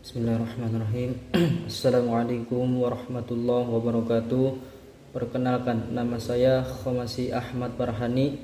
Bismillahirrahmanirrahim. Assalamualaikum warahmatullahi wabarakatuh. Perkenalkan, nama saya Khomasi Ahmad Farhani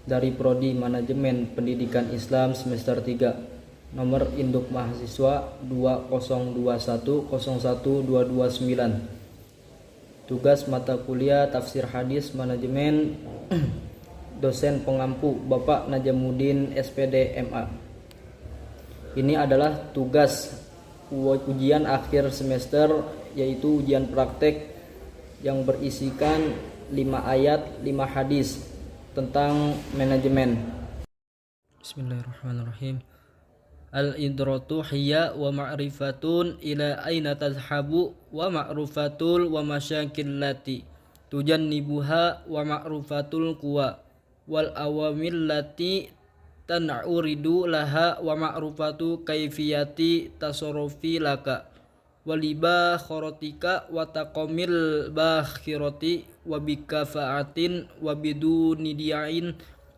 dari Prodi Manajemen Pendidikan Islam semester 3. Nomor induk mahasiswa 201011229. Tugas mata kuliah Tafsir Hadis Manajemen. Dosen pengampu Bapak Najamuddin SPD MA. Ini adalah tugas ujian akhir semester, yaitu ujian praktek yang berisikan 5 ayat 5 hadis tentang manajemen. Bismillahirrahmanirrahim. Al-idratu hiya wa ma'rifatun ila aina tazhabu wa ma'rufatul wa masyakillati tujannibuha wa ma'rufatul quwa wal awamil lati tan'uridu laha wa ma'rufatu kaifiyati tasarrufi laka waliba khorotika wa taqomil bakhirati wa bikafa'atin wa biduni di'ain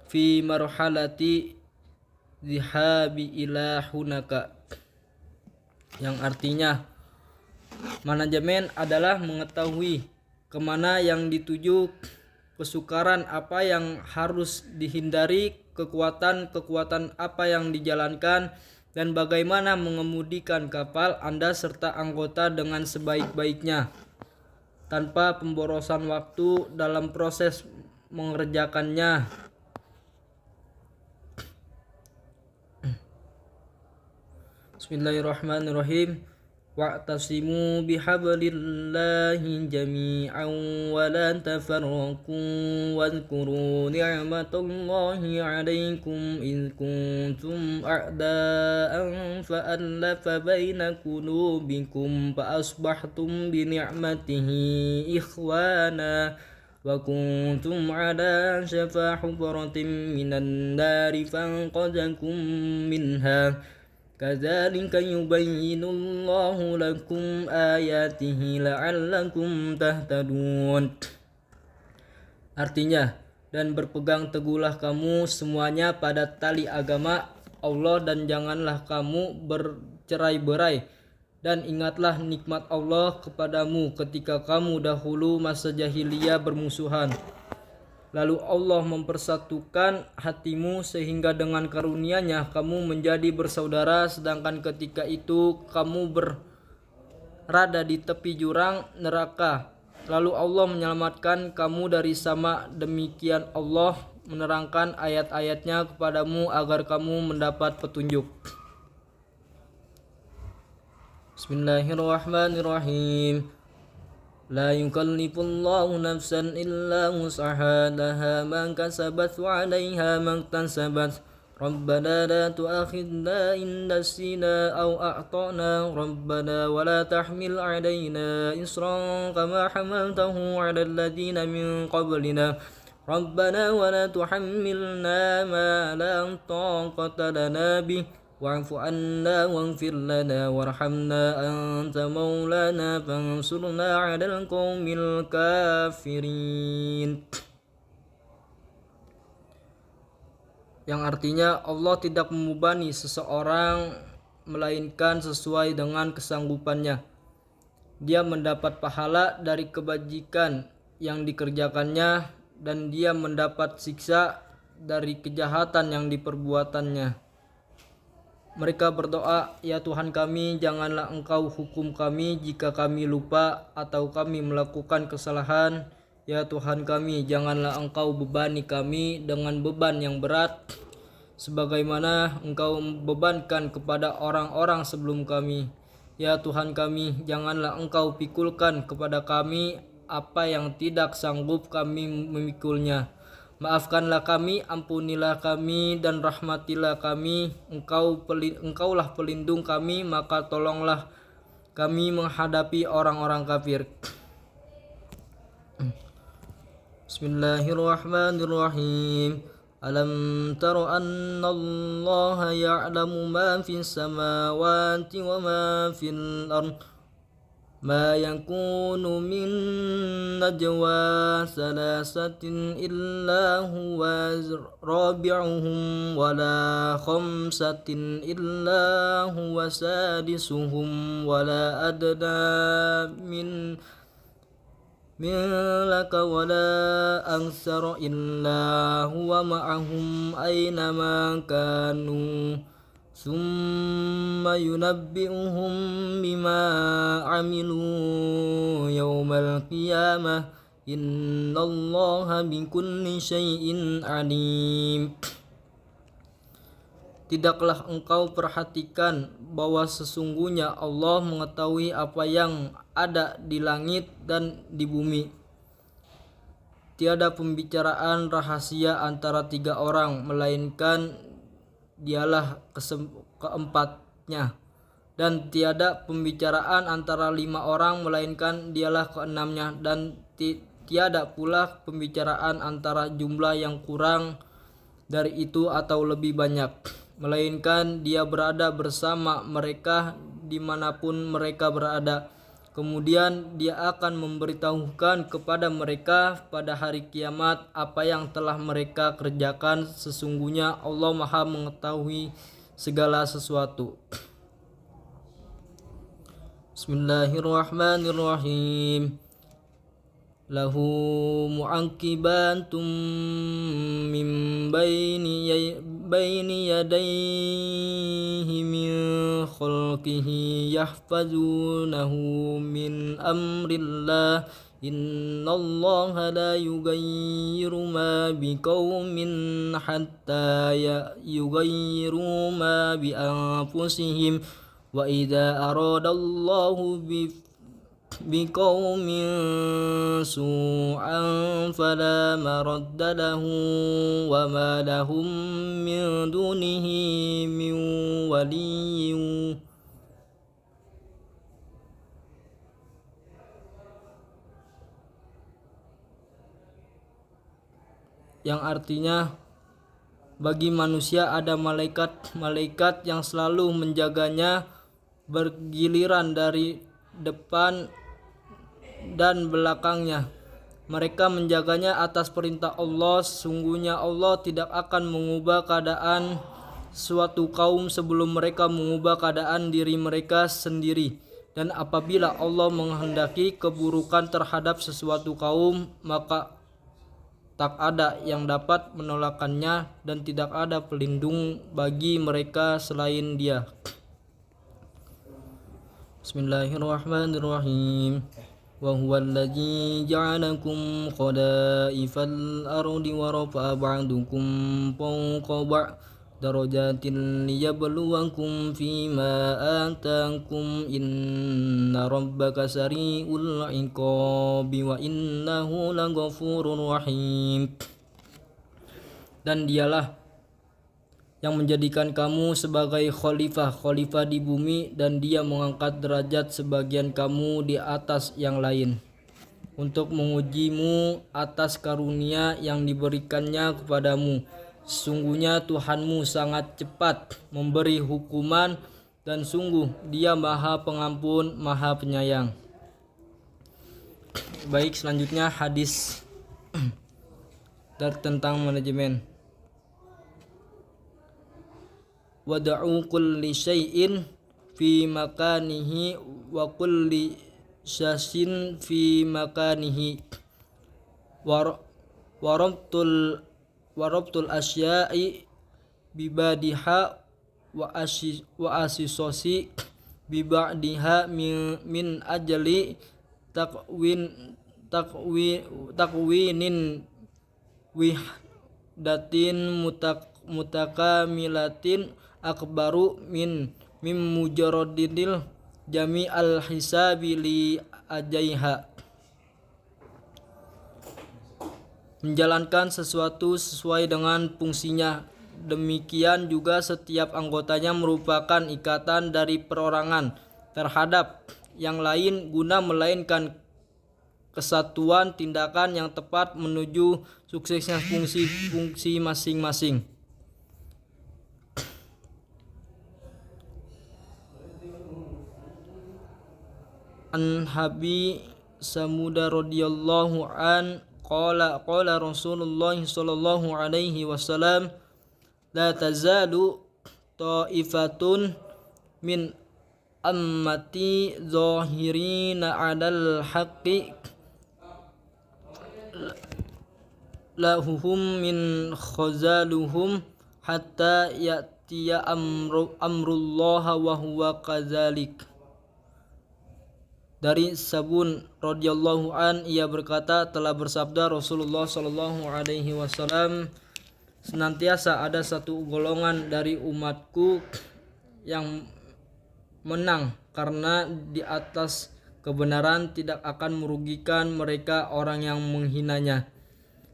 fi marhalati zihabi ila hunaka, yang artinya manajemen adalah mengetahui kemana yang dituju, kesukaran apa yang harus dihindari, kekuatan apa yang dijalankan, dan bagaimana mengemudikan kapal Anda serta anggota dengan sebaik-baiknya tanpa pemborosan waktu dalam proses mengerjakannya. Bismillahirrahmanirrahim. Wa'tasimu bihablillahi jami'an wa la tafarraqu wadhkuru ni'matallahi 'alaikum idh kuntum a'da'an fa'alafa baina qulubikum fa asbahtum bi ni'matihi ikhwana wa kuntum 'ala shafa hufratin minan nari fanqadhakum minha kadzalika yubayyinullahu lakum ayatihi la'allakum tahtadun. Artinya, dan berpegang teguhlah kamu semuanya pada tali agama Allah dan janganlah kamu bercerai-berai, dan ingatlah nikmat Allah kepadamu ketika kamu dahulu masa jahiliyah bermusuhan. Lalu Allah mempersatukan hatimu sehingga dengan karunia-Nya kamu menjadi bersaudara, sedangkan ketika itu kamu berada di tepi jurang neraka. Lalu Allah menyelamatkan kamu dari sama. Demikian Allah menerangkan ayat-ayatnya kepadamu agar kamu mendapat petunjuk. Bismillahirrahmanirrahim. La yukallifullahu nafsan illa wus'aha laha ma kasabat wa 'alaiha ma iktasabat. Rabbana la tu'akhidna in nasina aw akhtana. Rabbana wa la tahmil 'alaina isran kama hamaltahu 'alal ladzina min qablina. Rabbana wa la tuhammilna ma la taqata lana bih wa'fu anna waghfir lana warhamna anta maulana fansurna 'alal qaumil kafirin. Yang artinya Allah tidak membebani seseorang melainkan sesuai dengan kesanggupannya. Dia mendapat pahala dari kebajikan yang dikerjakannya dan dia mendapat siksa dari kejahatan yang diperbuatannya. Mereka berdoa, "Ya Tuhan kami, janganlah Engkau hukum kami jika kami lupa atau kami melakukan kesalahan. Ya Tuhan kami, janganlah Engkau bebani kami dengan beban yang berat sebagaimana Engkau bebankan kepada orang-orang sebelum kami. Ya Tuhan kami, janganlah Engkau pikulkan kepada kami apa yang tidak sanggup kami memikulnya. Maafkanlah kami, ampunilah kami, dan rahmatilah kami. Engkaulah pelindung kami, maka tolonglah kami menghadapi orang-orang kafir." Bismillahirrahmanirrahim. Alam taro anna Allah ya'lamu ma fis samawati wa ma fil ard ما يكون من نجوى ثلاثة إلا هو رابعهم ولا خمسة إلا هو سادسهم ولا أدنى من لك ولا أكثر إلا هو معهم أينما كانوا ثم ينبئهم بما عملوا يوم القيامة إن الله بكل شيء عليم. Tidaklah engkau perhatikan bahwa sesungguhnya Allah mengetahui apa yang ada di langit dan di bumi. Tiada pembicaraan rahasia antara tiga orang, melainkan dialah keempatnya. Dan tiada pembicaraan antara 5 orang, melainkan dialah keenamnya. Dan tiada pula pembicaraan antara jumlah yang kurang dari itu atau lebih banyak, melainkan dia berada bersama mereka dimanapun mereka berada. Kemudian dia akan memberitahukan kepada mereka pada hari kiamat apa yang telah mereka kerjakan. Sesungguhnya Allah Maha mengetahui segala sesuatu. Bismillahirrahmanirrahim. Lahu mu'aqibatum min baini yadayhi min khalqihi yahfazunahu min amrillah innallaha la yughayyiru ma biqaumin hatta yughayyiru ma bi anfusihim wa idza aradallahu بقوم سوءا فلا مرد له وما لهم من دونه من ولي yang artinya bagi manusia ada malaikat-malaikat yang selalu menjaganya bergiliran dari depan dan belakangnya. Mereka menjaganya atas perintah Allah. Sesungguhnya Allah tidak akan mengubah keadaan suatu kaum sebelum mereka mengubah keadaan diri mereka sendiri. Dan apabila Allah menghendaki keburukan terhadap sesuatu kaum, maka tak ada yang dapat menolakkannya dan tidak ada pelindung bagi mereka selain Dia. Bismillahirrahmanirrahim. Wa huwa alladzi ja'alakum khalaifal ardi wa rafa'a ba'dukum fawqa ba'd darajatin liyabluwakum fima ataakum inna rabbaka sari'ul 'iqabi wa innahu laghafurur rahim. Dan dialah yang menjadikan kamu sebagai khalifah di bumi, dan dia mengangkat derajat sebagian kamu di atas yang lain untuk mengujimu atas karunia yang diberikannya kepadamu. Sesungguhnya Tuhanmu sangat cepat memberi hukuman dan sungguh Dia Maha Pengampun, Maha Penyayang. Baik, selanjutnya hadis tentang manajemen. Wada'u kulli syai'in fi makanihi wa kulli syasin fi makanihi warabtul asya'i bibadiha wa asisosi bibadiha min ajali takwinin wihdatin mutakamilatin akbaru min mujarradil jami al hisabi li ajaiha. Menjalankan sesuatu sesuai dengan fungsinya, demikian juga setiap anggotanya merupakan ikatan dari perorangan terhadap yang lain guna melainkan kesatuan tindakan yang tepat menuju suksesnya fungsi masing-masing. an Habi Samuda radhiyallahu an qala Rasulullah sallallahu alaihi wasallam la tazalu ta'ifatun min ammati zahirina 'alal haqqi lahuhum min khazaluhum hatta ya'tiya amrullah wa huwa kadzalik. Dari Sabun radhiyallahu an, ia berkata, telah bersabda Rasulullah sallallahu alaihi wasallam, senantiasa ada satu golongan dari umatku yang menang karena di atas kebenaran tidak akan merugikan mereka orang yang menghinanya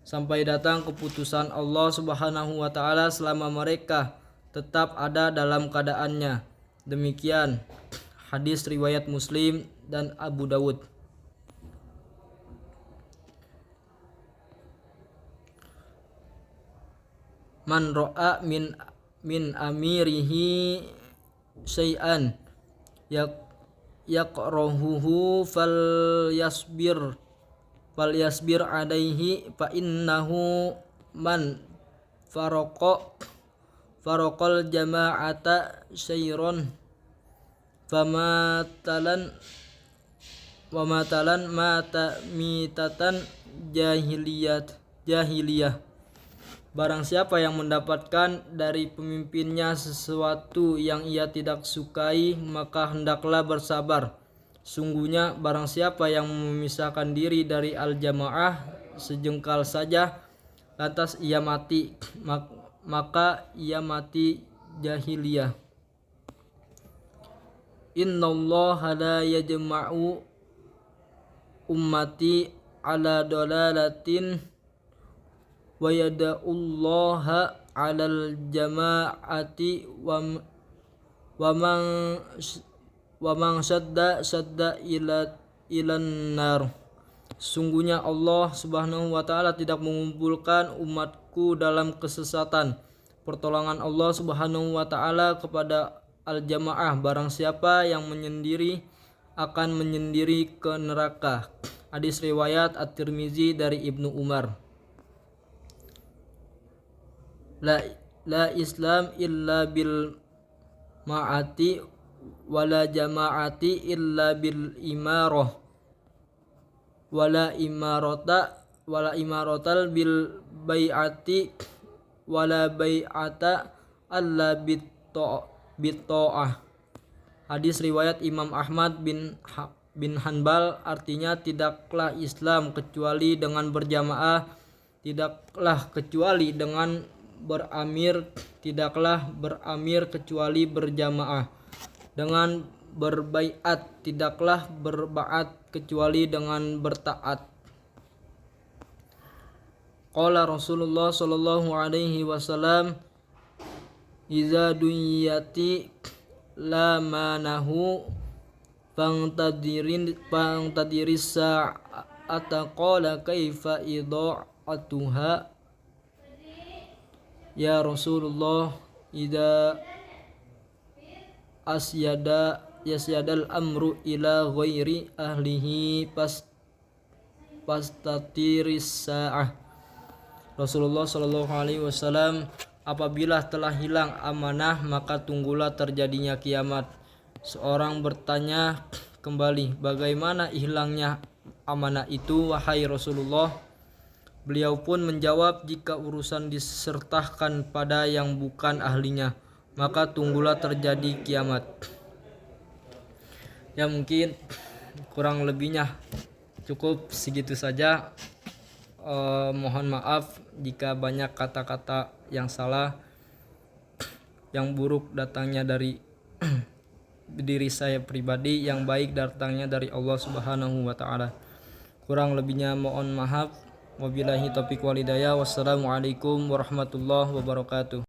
sampai datang keputusan Allah Subhanahu wa taala selama mereka tetap ada dalam keadaannya. Demikian hadis riwayat Muslim dan Abu Dawud. Man ra'a min amirihi syai'an yaqrahuhu falyasbir alaihi fa innahu man faraqal jama'ata syairon famatalan mata mitatan jahiliyah. Barang siapa yang mendapatkan dari pemimpinnya sesuatu yang ia tidak sukai, maka hendaklah bersabar. Sungguhnya barang siapa yang memisahkan diri dari al-jamaah sejengkal saja, lantas ia mati, maka ia mati jahiliyah. Innallaha la yajma'u ummati ala dolalatin wa yada'ullaha alal jama'ati wa man sadda ilan nar. Sungguhnya Allah Subhanahu wa taala tidak mengumpulkan umatku dalam kesesatan. Pertolongan Allah Subhanahu wa taala kepada al-jamaah, barang siapa yang menyendiri akan menyendiri ke neraka. Hadis riwayat At-Tirmizi dari Ibnu Umar. La Islam illa bil ma'ati wala jama'ati illa bil imarah wala imaratal bil bai'ati wala bai'ata alla bitta'ah. Hadis riwayat Imam Ahmad bin Hanbal, artinya tidaklah Islam kecuali dengan berjamaah, tidaklah kecuali dengan beramir, tidaklah beramir kecuali berjamaah, dengan berbaiat, tidaklah berbaat kecuali dengan bertaat. Qala Rasulullah sallallahu alaihi wasallam, iza dunyati la manahu fangtadiris sa'ata qala kaifa idha'atuha ya Rasulullah idza yasyadal amru ila ghairi ahlihi pastatiris sa'ah. Rasulullah sallallahu alaihi wasallam, apabila telah hilang amanah maka tunggulah terjadinya kiamat. Seorang bertanya kembali, bagaimana hilangnya amanah itu wahai Rasulullah? Beliau pun menjawab, jika urusan disertahkan pada yang bukan ahlinya, maka tunggulah terjadi kiamat. Ya, mungkin kurang lebihnya cukup segitu saja. Mohon maaf jika banyak kata-kata yang salah, yang buruk datangnya dari diri saya pribadi, yang baik datangnya dari Allah Subhanahu wa taala. Kurang lebihnya mohon maaf. Wabillahi taufiq wal hidayah. Wassalamualaikum warahmatullahi wabarakatuh.